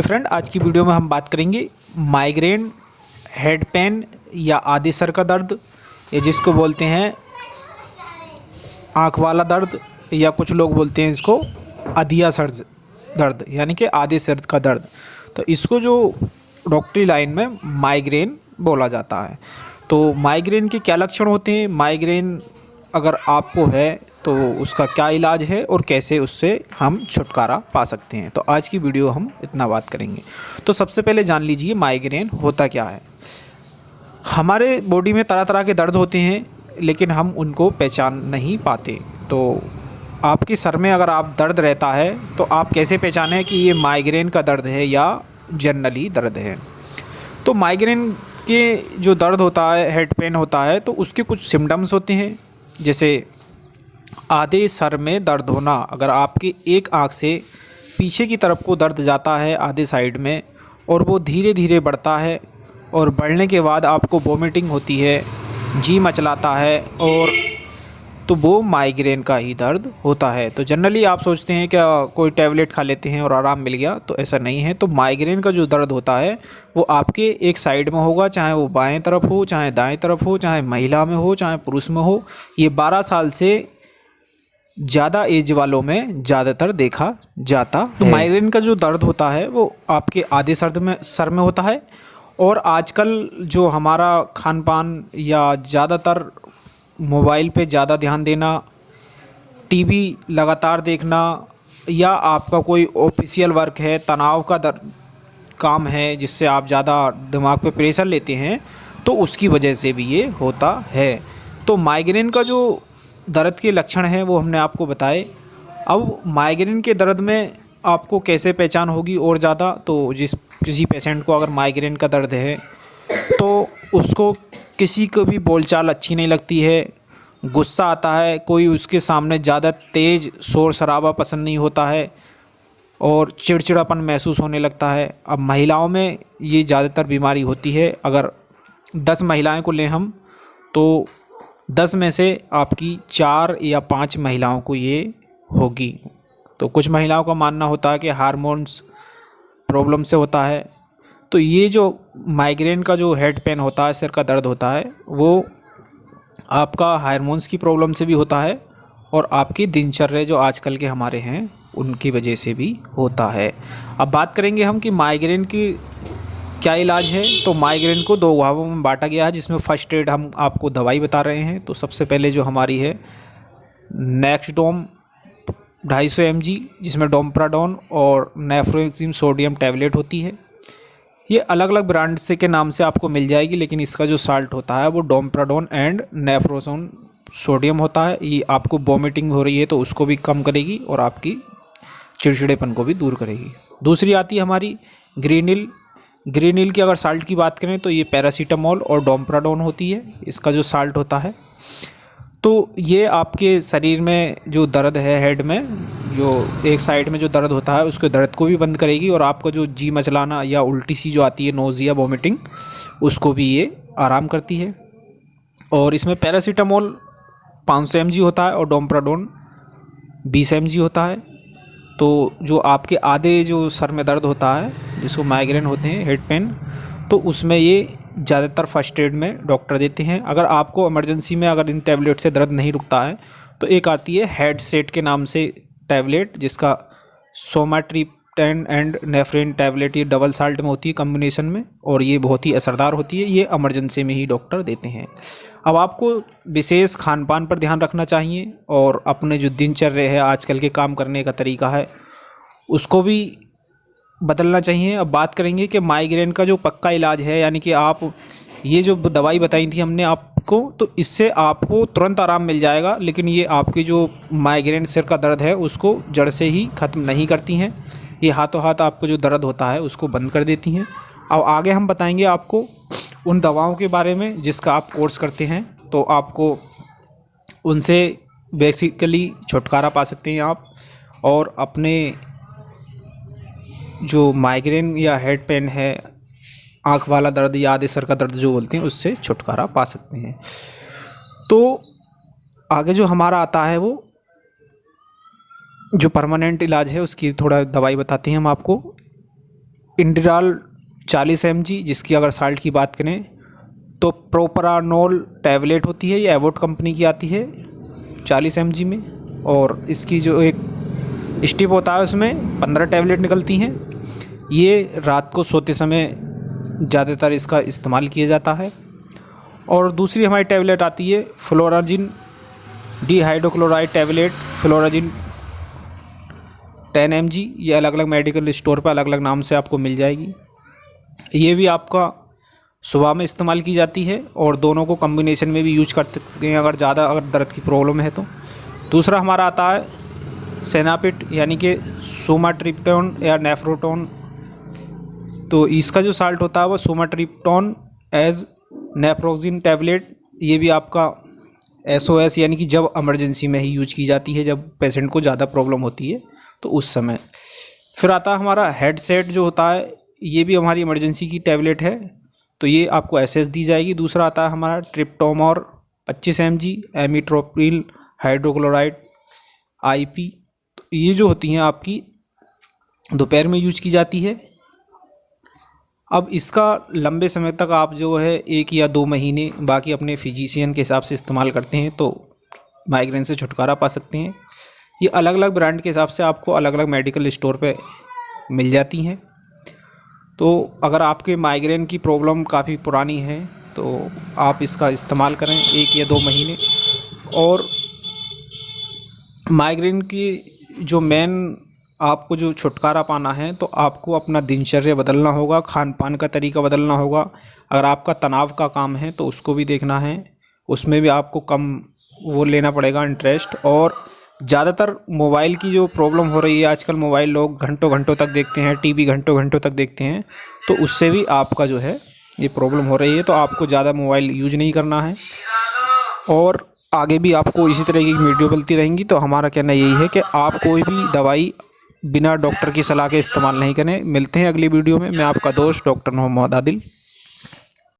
Hello friend, आज की video में हम बात करेंगे माइग्रेन, हेड पेन या आधे सर का दर्द, या जिसको बोलते हैं आँख वाला दर्द, या कुछ लोग बोलते हैं इसको अधिया सर दर्द, यानी कि आधे सर का दर्द। तो इसको जो डॉक्टरी लाइन में माइग्रेन बोला जाता है। तो माइग्रेन के क्या लक्षण होते हैं, माइग्रेन अगर आपको है तो उसका क्या इलाज है और कैसे उससे हम छुटकारा पा सकते हैं। तो आज की वीडियो हम इतना बात करेंगे। तो सबसे पहले जान लीजिए माइग्रेन होता क्या है। हमारे बॉडी में तरह तरह के दर्द होते हैं, लेकिन हम उनको पहचान नहीं पाते। तो आपके सर में अगर आप दर्द रहता है तो आप कैसे पहचानें कि ये माइग्रेन का दर्द है या जनरली दर्द है। तो माइग्रेन के जो दर्द होता है, हेड पेन होता है, तो उसके कुछ सिम्टम्स होते हैं, जैसे आधे सर में दर्द होना। अगर आपके एक आँख से पीछे की तरफ को दर्द जाता है आधे साइड में, और वो धीरे धीरे बढ़ता है, और बढ़ने के बाद आपको वोमिटिंग होती है, जी मचलाता है, और तो वो माइग्रेन का ही दर्द होता है। तो जनरली आप सोचते हैं क्या कोई टैबलेट खा लेते हैं और आराम मिल गया, तो ऐसा नहीं है। तो माइग्रेन का जो दर्द होता है वो आपके एक साइड में होगा, चाहे वो बाएं तरफ हो, चाहे दाएं तरफ हो, चाहे महिला में हो, चाहे पुरुष में हो। ये 12 साल से ज़्यादा एज वालों में ज़्यादातर देखा जाता है। तो माइग्रेन का जो दर्द होता है वो आपके आधे सर में होता है। और आजकल जो हमारा खान पान या ज़्यादातर मोबाइल पे ज़्यादा ध्यान देना, टीवी लगातार देखना, या आपका कोई ऑफिशियल वर्क है, तनाव का काम है जिससे आप ज़्यादा दिमाग पे प्रेशर लेते हैं, तो उसकी वजह से भी ये होता है। तो माइग्रेन का जो दर्द के लक्षण हैं वो हमने आपको बताए। अब माइग्रेन के दर्द में आपको कैसे पहचान होगी और ज़्यादा, तो किसी पेशेंट को अगर माइग्रेन का दर्द है तो उसको किसी को भी बोलचाल अच्छी नहीं लगती है, गुस्सा आता है, कोई उसके सामने ज़्यादा तेज़ शोर शराबा पसंद नहीं होता है, और चिड़चिड़ापन महसूस होने लगता है। अब महिलाओं में ये ज़्यादातर बीमारी होती है। अगर 10 महिलाएं को लें हम, तो 10 में से आपकी 4 या 5 महिलाओं को ये होगी। तो कुछ महिलाओं का मानना होता है कि हार्मोन्स प्रॉब्लम से होता है। तो ये जो माइग्रेन का जो हेड पेन होता है, सिर का दर्द होता है, वो आपका हार्मोन्स की प्रॉब्लम से भी होता है, और आपकी दिनचर्या जो आजकल के हमारे हैं उनकी वजह से भी होता है। अब बात करेंगे हम कि माइग्रेन की क्या इलाज है। तो माइग्रेन को 2 भागों में बांटा गया है, जिसमें फर्स्ट एड हम आपको दवाई बता रहे हैं। तो सबसे पहले जो हमारी है नेक्सडोम 250 mg, जिसमें डोम्प्राडोन और नेफ्रोक्सिम सोडियम टैबलेट होती है। ये अलग अलग ब्रांड से के नाम से आपको मिल जाएगी, लेकिन इसका जो साल्ट होता है वो डोम्प्राडोन एंड नेफ्रोसोन सोडियम होता है। ये आपको वोमिटिंग हो रही है तो उसको भी कम करेगी, और आपकी चिड़चिड़ेपन को भी दूर करेगी। दूसरी आती है हमारी ग्रीनिल। ग्रीनिल की अगर साल्ट की बात करें तो ये पैरासीटामोल और डोम्प्राडोन होती है। इसका जो साल्ट होता है, तो ये आपके शरीर में जो दर्द है, हेड में जो एक साइड में जो दर्द होता है उसके दर्द को भी बंद करेगी, और आपका जो जी मचलाना या उल्टी सी जो आती है, नोज़िया, वोमिटिंग, उसको भी ये आराम करती है। और इसमें पैरासीटामोल 500 mg होता है और डोम्प्राडोन 20 mg होता है। तो जो आपके आधे जो सर में दर्द होता है, जिसको माइग्रेन होते हैं, हेड पेन, तो उसमें ये ज़्यादातर फर्स्ट एड में डॉक्टर देते हैं। अगर आपको इमरजेंसी में अगर इन टैबलेट से दर्द नहीं रुकता है तो एक आती है हेड सेट के नाम से टैबलेट, जिसका सोमाट्रिप्टेन एंड नेफ्रिन टैबलेट, ये डबल साल्ट में होती है कॉम्बिनेशन में, और ये बहुत ही असरदार होती है। ये इमरजेंसी में ही डॉक्टर देते हैं। अब आपको विशेष खान पान पर ध्यान रखना चाहिए, और अपने जो दिनचर्या है, आजकल के काम करने का तरीका है, उसको भी बदलना चाहिए। अब बात करेंगे कि माइग्रेन का जो पक्का इलाज है, यानी कि आप ये जो दवाई बताई थी हमने आपको, तो इससे आपको तुरंत आराम मिल जाएगा, लेकिन ये आपकी जो माइग्रेन सिर का दर्द है उसको जड़ से ही ख़त्म नहीं करती हैं। ये हाथों हाथ आपको जो दर्द होता है उसको बंद कर देती हैं। अब आगे हम बताएंगे आपको उन दवाओं के बारे में जिसका आप कोर्स करते हैं, तो आपको उनसे बेसिकली छुटकारा पा सकते हैं आप, और अपने जो माइग्रेन या हेड पेन है, आँख वाला दर्द या आधे सर का दर्द जो बोलते हैं, उससे छुटकारा पा सकते हैं। तो आगे जो हमारा आता है वो जो परमानेंट इलाज है उसकी थोड़ा दवाई बताते हैं हम आपको। इंडिराल 40 mg, जिसकी अगर साल्ट की बात करें तो प्रोपरानोल टैबलेट होती है, ये एवोट कंपनी की आती है 40 mg में, और इसकी जो एक स्टिप होता है उसमें 15 टैबलेट निकलती हैं। ये रात को सोते समय ज़्यादातर इसका इस्तेमाल किया जाता है। और दूसरी हमारी टैबलेट आती है फ्लोराजिन डिहाइड्रोक्लोराइड टैबलेट, फ्लोराजिन 10 mg। ये अलग अलग मेडिकल स्टोर पर अलग अलग नाम से आपको मिल जाएगी। ये भी आपका सुबह में इस्तेमाल की जाती है, और दोनों को कॉम्बिनेशन में भी यूज कर सकते हैं अगर दर्द की प्रॉब्लम है तो। दूसरा हमारा आता है सेनापिट, यानी कि सोमाट्रिप्टोन या नेफ्रोटोन। तो इसका जो साल्ट होता है वो सोमाट्रिप्टोन एज नेफ्रोक्सिन टैबलेट। ये भी आपका SOS यानी कि जब इमरजेंसी में ही यूज की जाती है, जब पेशेंट को ज़्यादा प्रॉब्लम होती है तो उस समय। फिर आता है हमारा हेडसेट जो होता है, ये भी हमारी इमरजेंसी की टैबलेट है, तो ये आपको SS दी जाएगी। दूसरा आता है हमारा ट्रिप्टोमोर 25 mg, एमिट्रोपिल हाइड्रोक्लोराइड IP। तो ये जो होती हैं आपकी दोपहर में यूज की जाती है। अब इसका लंबे समय तक आप जो है 1 या 2 महीने बाकी अपने फिजिशियन के हिसाब से इस्तेमाल करते हैं तो माइग्रेन से छुटकारा पा सकते हैं। ये अलग अलग ब्रांड के हिसाब से आपको अलग अलग मेडिकल स्टोर पे मिल जाती हैं। तो अगर आपके माइग्रेन की प्रॉब्लम काफ़ी पुरानी है तो आप इसका इस्तेमाल करें 1 या 2 महीने। और माइग्रेन की जो मेन आपको जो छुटकारा पाना है तो आपको अपना दिनचर्या बदलना होगा, खान पान का तरीका बदलना होगा। अगर आपका तनाव का काम है तो उसको भी देखना है, उसमें भी आपको कम वो लेना पड़ेगा इंटरेस्ट। और ज़्यादातर मोबाइल की जो प्रॉब्लम हो रही है आजकल, मोबाइल लोग घंटों घंटों तक देखते हैं, टीवी घंटों घंटों तक देखते हैं, तो उससे भी आपका जो है ये प्रॉब्लम हो रही है। तो आपको ज़्यादा मोबाइल यूज नहीं करना है। और आगे भी आपको इसी तरह की वीडियो मिलती रहेंगी। तो हमारा कहना यही है कि आप कोई भी दवाई बिना डॉक्टर की सलाह के इस्तेमाल नहीं करें। मिलते हैं अगली वीडियो में। मैं आपका दोस्त डॉक्टर मोहम्मद आदिल।